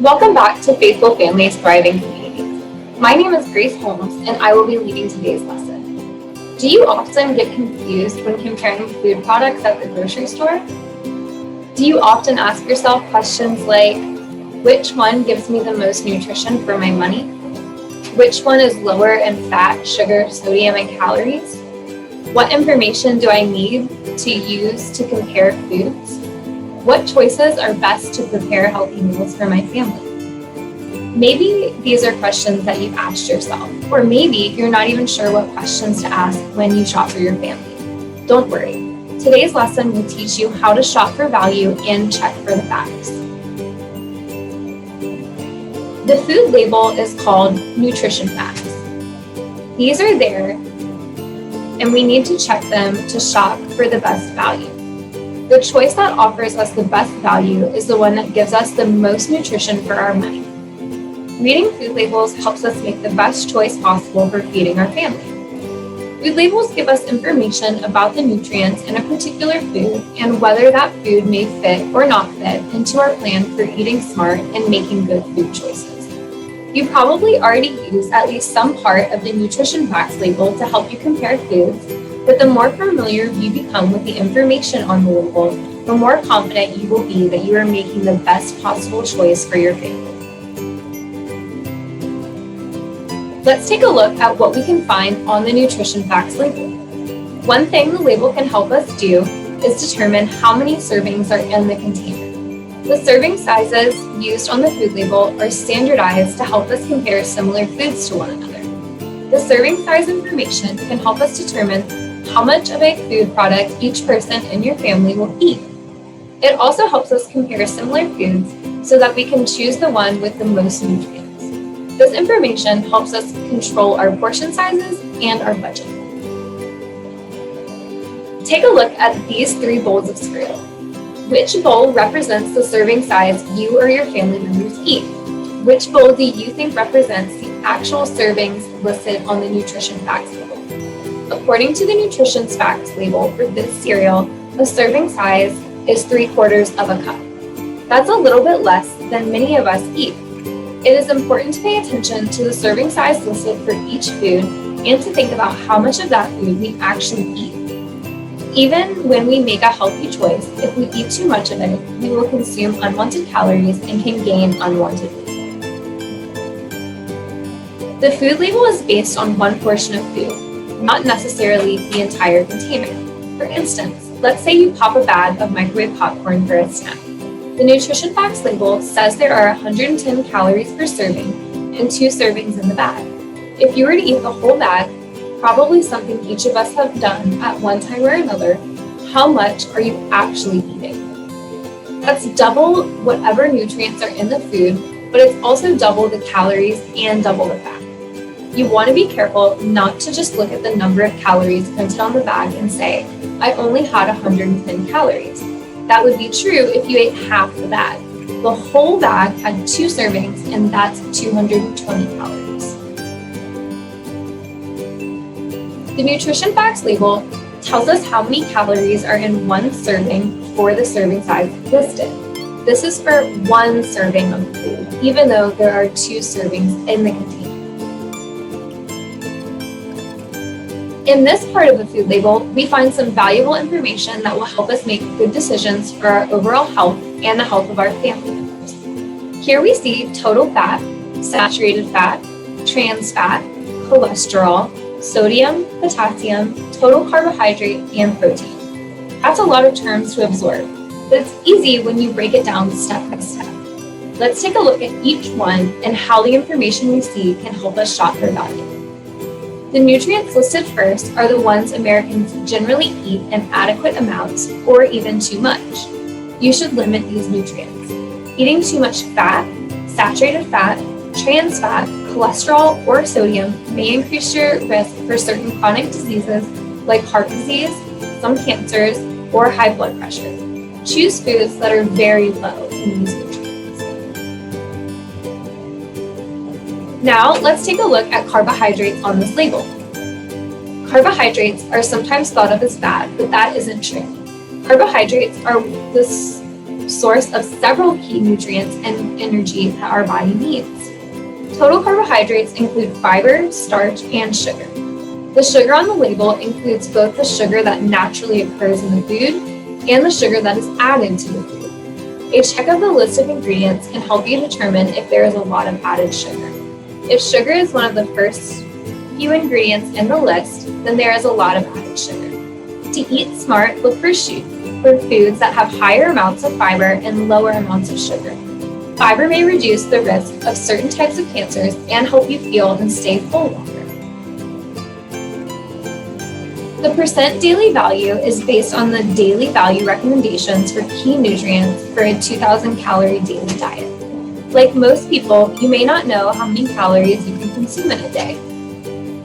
Welcome back to Faithful Families Thriving Communities. My name is Grace Holmes, and I will be leading today's lesson. Do you often get confused when comparing food products at the grocery store? Do you often ask yourself questions like, which one gives me the most nutrition for my money? Which one is lower in fat, sugar, sodium, and calories? What information do I need to use to compare foods? What choices are best to prepare healthy meals for my family? Maybe these are questions that you've asked yourself, or maybe you're not even sure what questions to ask when you shop for your family. Don't worry. Today's lesson will teach you how to shop for value and check for the facts. The food label is called nutrition facts. These are there, and we need to check them to shop for the best value. The choice that offers us the best value is the one that gives us the most nutrition for our money. Reading food labels helps us make the best choice possible for feeding our family. Food labels give us information about the nutrients in a particular food and whether that food may fit or not fit into our plan for eating smart and making good food choices. You probably already use at least some part of the nutrition facts label to help you compare foods, but the more familiar you become with the information on the label, the more confident you will be that you are making the best possible choice for your family. Let's take a look at what we can find on the nutrition facts label. One thing the label can help us do is determine how many servings are in the container. The serving sizes used on the food label are standardized to help us compare similar foods to one another. The serving size information can help us determine how much of a food product each person in your family will eat. It also helps us compare similar foods so that we can choose the one with the most nutrients. This information helps us control our portion sizes and our budget. Take a look at these 3 bowls of cereal. Which bowl represents the serving size you or your family members eat? Which bowl do you think represents the actual servings listed on the nutrition facts label? According to the nutrition facts label for this cereal, the serving size is 3/4 of a cup. That's a little bit less than many of us eat. It is important to pay attention to the serving size listed for each food and to think about how much of that food we actually eat. Even when we make a healthy choice, if we eat too much of it, we will consume unwanted calories and can gain unwanted weight. The food label is based on one portion of food, not necessarily the entire container. For instance, let's say you pop a bag of microwave popcorn for a snack. The nutrition facts label says there are 110 calories per serving and 2 servings in the bag. If you were to eat the whole bag, probably something each of us have done at one time or another, how much are you actually eating? That's double whatever nutrients are in the food, but it's also double the calories and double the fat. You want to be careful not to just look at the number of calories printed on the bag and say, I only had 110 calories. That would be true if you ate half the bag. The whole bag had 2 servings, and that's 220 calories. The nutrition facts label tells us how many calories are in one serving for the serving size listed. This is for one serving of food, even though there are 2 servings in the container. In this part of the food label, we find some valuable information that will help us make good decisions for our overall health and the health of our family members. Here we see total fat, saturated fat, trans fat, cholesterol, sodium, potassium, total carbohydrate, and protein. That's a lot of terms to absorb, but it's easy when you break it down step by step. Let's take a look at each one and how the information we see can help us shop for value. The nutrients listed first are the ones Americans generally eat in adequate amounts or even too much. You should limit these nutrients. Eating too much fat, saturated fat, trans fat, cholesterol, or sodium may increase your risk for certain chronic diseases like heart disease, some cancers, or high blood pressure. Choose foods that are very low in these nutrients. Now, let's take a look at carbohydrates on this label. Carbohydrates are sometimes thought of as bad, but that isn't true. Carbohydrates are the source of several key nutrients and energy that our body needs. Total carbohydrates include fiber, starch, and sugar. The sugar on the label includes both the sugar that naturally occurs in the food and the sugar that is added to the food. A check of the list of ingredients can help you determine if there is a lot of added sugar. If sugar is one of the first few ingredients in the list, then there is a lot of added sugar. To eat smart, look for foods that have higher amounts of fiber and lower amounts of sugar. Fiber may reduce the risk of certain types of cancers and help you feel and stay full longer. The percent daily value is based on the daily value recommendations for key nutrients for a 2,000 calorie daily diet. Like most people, you may not know how many calories you can consume in a day,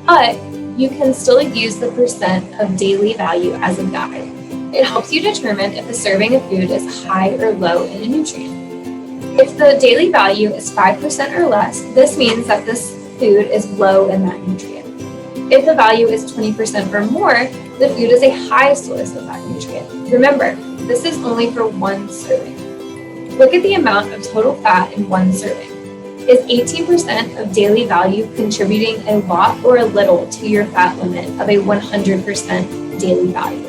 but you can still use the percent of daily value as a guide. It helps you determine if a serving of food is high or low in a nutrient. If the daily value is 5% or less, this means that this food is low in that nutrient. If the value is 20% or more, the food is a high source of that nutrient. Remember, this is only for one serving. Look at the amount of total fat in one serving. Is 18% of daily value contributing a lot or a little to your fat limit of a 100% daily value?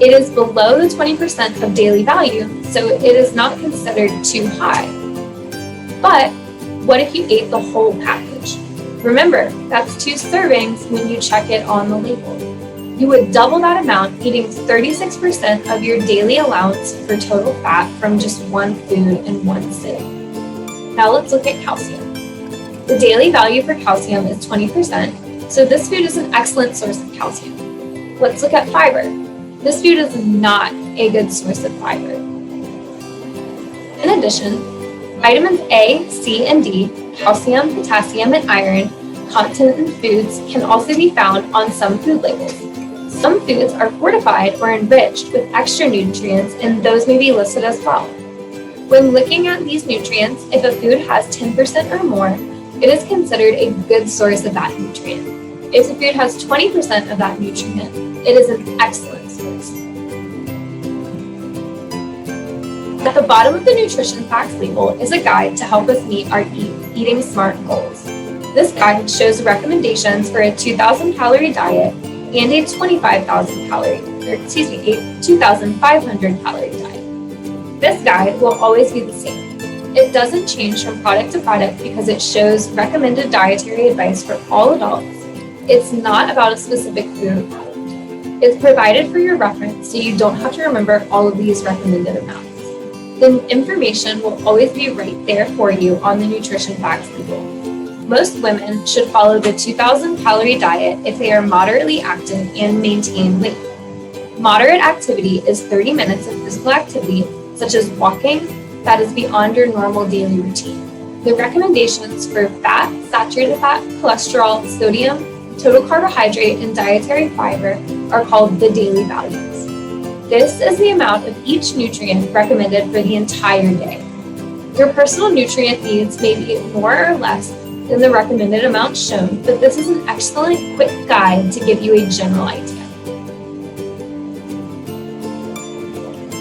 It is below the 20% of daily value, so it is not considered too high. But what if you ate the whole package? Remember, that's 2 servings when you check it on the label. You would double that amount, eating 36% of your daily allowance for total fat from just one food in one sitting. Now let's look at calcium. The daily value for calcium is 20%, so this food is an excellent source of calcium. Let's look at fiber. This food is not a good source of fiber. In addition, vitamins A, C, and D, calcium, potassium, and iron, content in foods can also be found on some food labels. Some foods are fortified or enriched with extra nutrients, and those may be listed as well. When looking at these nutrients, if a food has 10% or more, it is considered a good source of that nutrient. If the food has 20% of that nutrient, it is an excellent source. At the bottom of the nutrition facts label is a guide to help us meet our eating smart goals. This guide shows recommendations for a 2,000 calorie diet and a 2,500 calorie diet. This guide will always be the same. It doesn't change from product to product because it shows recommended dietary advice for all adults. It's not about a specific food or product. It's provided for your reference so you don't have to remember all of these recommended amounts. The information will always be right there for you on the nutrition facts label. Most women should follow the 2,000 calorie diet if they are moderately active and maintain weight. Moderate activity is 30 minutes of physical activity, such as walking, that is beyond your normal daily routine. The recommendations for fat, saturated fat, cholesterol, sodium, total carbohydrate, and dietary fiber are called the daily values. This is the amount of each nutrient recommended for the entire day. Your personal nutrient needs may be more or less than the recommended amount shown, but this is an excellent quick guide to give you a general idea.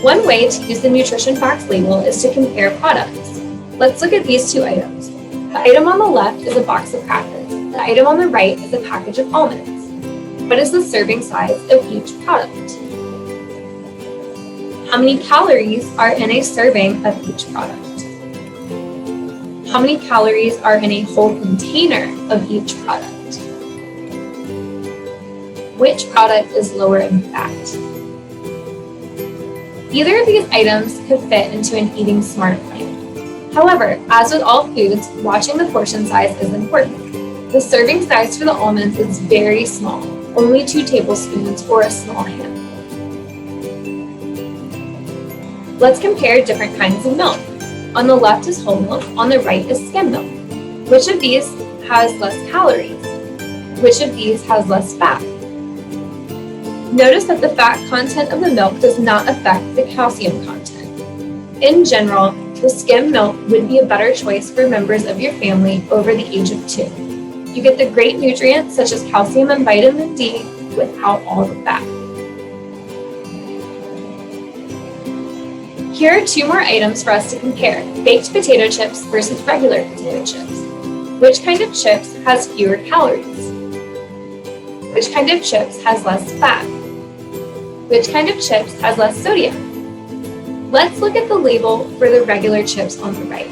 One way to use the nutrition facts label is to compare products. Let's look at these 2 items. The item on the left is a box of crackers. The item on the right is a package of almonds. What is the serving size of each product? How many calories are in a serving of each product? How many calories are in a whole container of each product? Which product is lower in fat? Either of these items could fit into an eating smart plan. However, as with all foods, watching the portion size is important. The serving size for the almonds is very small, only 2 tablespoons or a small handful. Let's compare different kinds of milk. On the left is whole milk, on the right is skim milk. Which of these has less calories? Which of these has less fat? Notice that the fat content of the milk does not affect the calcium content. In general, the skim milk would be a better choice for members of your family over the age of 2. You get the great nutrients such as calcium and vitamin D without all the fat. Here are two more items for us to compare: baked potato chips versus regular potato chips. Which kind of chips has fewer calories? Which kind of chips has less fat? Which kind of chips has less sodium? Let's look at the label for the regular chips on the right.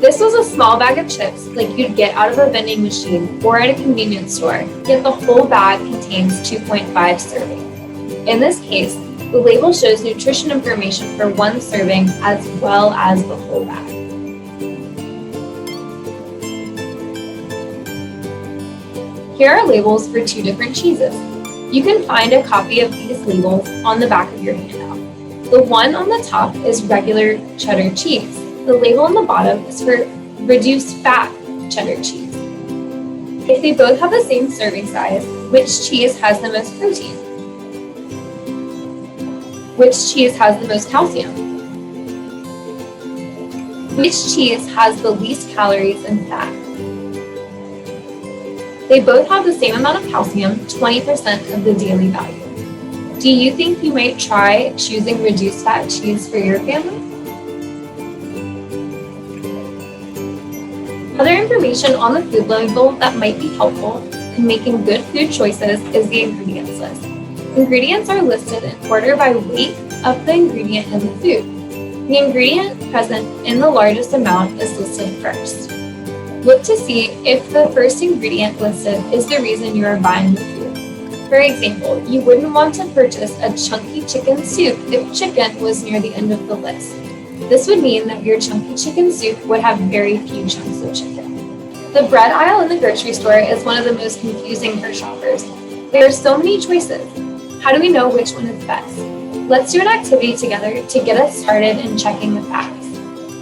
This was a small bag of chips like you'd get out of a vending machine or at a convenience store, yet the whole bag contains 2.5 servings. In this case, the label shows nutrition information for one serving as well as the whole bag. Here are labels for two different cheeses. You can find a copy of these labels on the back of your handout. The one on the top is regular cheddar cheese. The label on the bottom is for reduced fat cheddar cheese. If they both have the same serving size, which cheese has the most protein? Which cheese has the most calcium? Which cheese has the least calories and fat? They both have the same amount of calcium, 20% of the daily value. Do you think you might try choosing reduced fat cheese for your family? Other information on the food label that might be helpful in making good food choices is the ingredients list. Ingredients are listed in order by weight of the ingredient in the food. The ingredient present in the largest amount is listed first. Look to see if the first ingredient listed is the reason you are buying the food. For example, you wouldn't want to purchase a chunky chicken soup if chicken was near the end of the list. This would mean that your chunky chicken soup would have very few chunks of chicken. The bread aisle in the grocery store is one of the most confusing for shoppers. There are so many choices. How do we know which one is best? Let's do an activity together to get us started in checking the facts.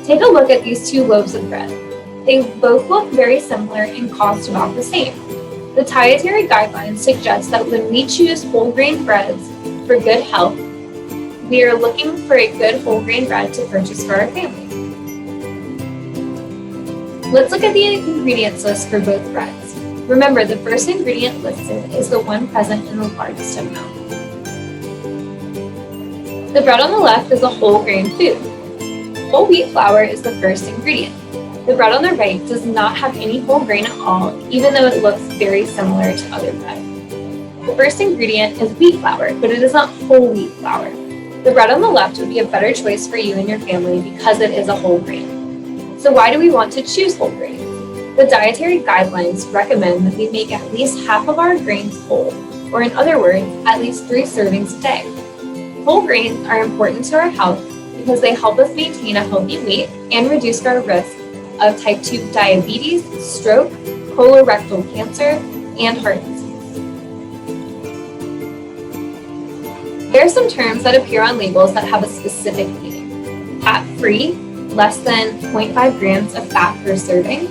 Take a look at these two loaves of bread. They both look very similar and cost about the same. The dietary guidelines suggest that when we choose whole grain breads for good health, we are looking for a good whole grain bread to purchase for our family. Let's look at the ingredients list for both breads. Remember, the first ingredient listed is the one present in the largest amount. The bread on the left is a whole grain food. Whole wheat flour is the first ingredient. The bread on the right does not have any whole grain at all, even though it looks very similar to other bread. The first ingredient is wheat flour, but it is not whole wheat flour. The bread on the left would be a better choice for you and your family because it is a whole grain. So why do we want to choose whole grains? The dietary guidelines recommend that we make at least half of our grains whole, or in other words, at least 3 servings a day. Whole grains are important to our health because they help us maintain a healthy weight and reduce our risk of type 2 diabetes, stroke, colorectal cancer, and heart disease. There are some terms that appear on labels that have a specific meaning. Fat-free, less than 0.5 grams of fat per serving.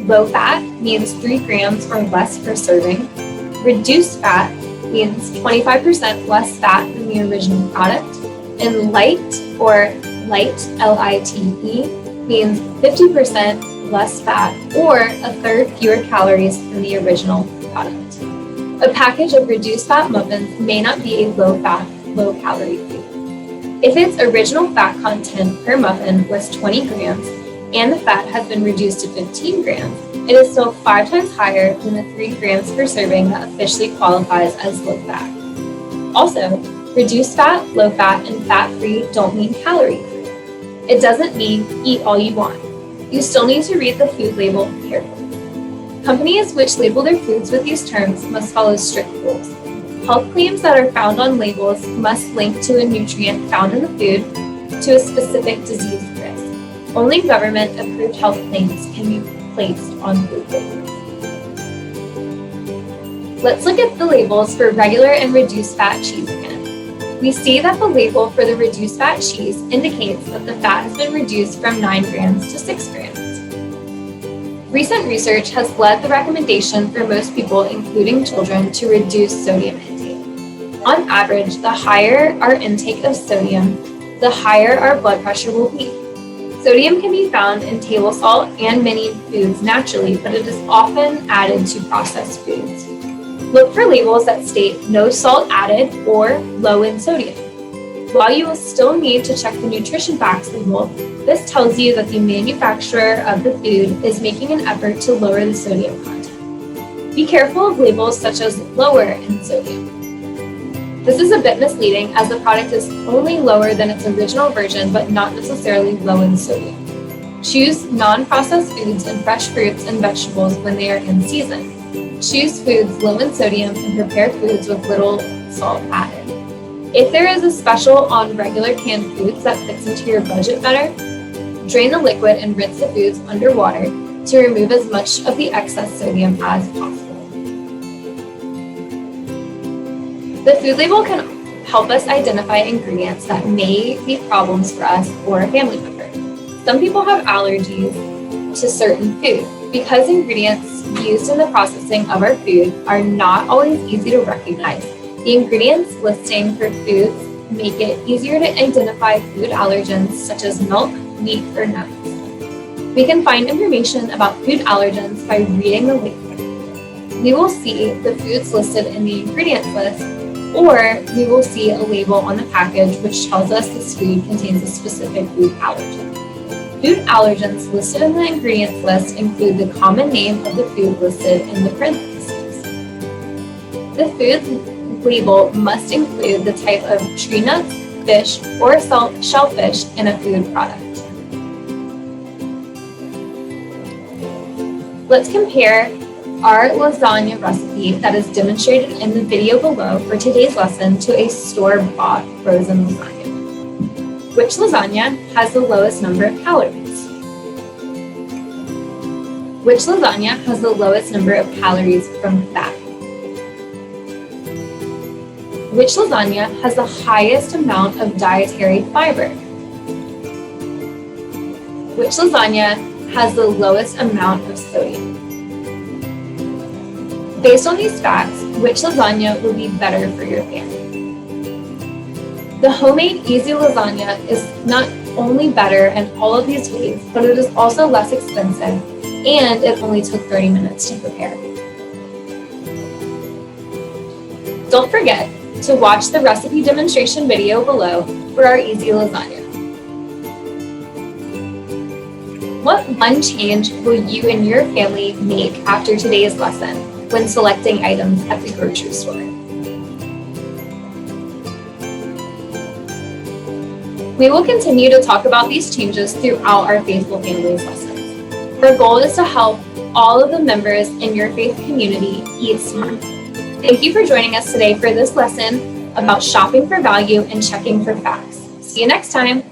Low fat means 3 grams or less per serving. Reduced fat means 25% less fat than the original product. And light, or light, L-I-T-E, means 50% less fat or a third fewer calories than the original product. A package of reduced fat muffins may not be a low fat, low calorie food. If its original fat content per muffin was 20 grams and the fat has been reduced to 15 grams, it is still 5 times higher than the 3 grams per serving that officially qualifies as low fat. Also, reduced fat, low fat, and fat-free don't mean calorie-free. It doesn't mean eat all you want. You still need to read the food label carefully. Companies which label their foods with these terms must follow strict rules. Health claims that are found on labels must link to a nutrient found in the food to a specific disease risk. Only government-approved health claims can be placed on food labels. Let's look at the labels for regular and reduced fat cheese again. We see that the label for the reduced fat cheese indicates that the fat has been reduced from 9 grams to 6 grams. Recent research has led the recommendation for most people, including children, to reduce sodium intake. On average, the higher our intake of sodium, the higher our blood pressure will be. Sodium can be found in table salt and many foods naturally, but it is often added to processed foods. Look for labels that state no salt added or low in sodium. While you will still need to check the nutrition facts label, this tells you that the manufacturer of the food is making an effort to lower the sodium content. Be careful of labels such as lower in sodium. This is a bit misleading as the product is only lower than its original version but not necessarily low in sodium. Choose non-processed foods and fresh fruits and vegetables when they are in season. Choose foods low in sodium and prepare foods with little salt added. If there is a special on regular canned foods that fits into your budget better, drain the liquid and rinse the foods under water to remove as much of the excess sodium as possible. The food label can help us identify ingredients that may be problems for us or a family member. Some people have allergies to certain food. Because ingredients used in the processing of our food are not always easy to recognize, the ingredients listing for foods make it easier to identify food allergens such as milk, wheat, or nuts. We can find information about food allergens by reading the label. We will see the foods listed in the ingredients list, or we will see a label on the package which tells us this food contains a specific food allergen. Food allergens listed in the ingredients list include the common name of the food listed in the parentheses. The food label must include the type of tree nuts, fish, or shellfish in a food product. Let's compare our lasagna recipe that is demonstrated in the video below for today's lesson to a store-bought frozen lasagna. Which lasagna has the lowest number of calories? Which lasagna has the lowest number of calories from fat? Which lasagna has the highest amount of dietary fiber? Which lasagna has the lowest amount of sodium? Based on these facts, which lasagna will be better for your family? The homemade easy lasagna is not only better in all of these ways, but it is also less expensive, and it only took 30 minutes to prepare. Don't forget to watch the recipe demonstration video below for our easy lasagna. What one change will you and your family make after today's lesson when selecting items at the grocery store? We will continue to talk about these changes throughout our Faithful Families lessons. Our goal is to help all of the members in your faith community eat smart. Thank you for joining us today for this lesson about shopping for value and checking for facts. See you next time.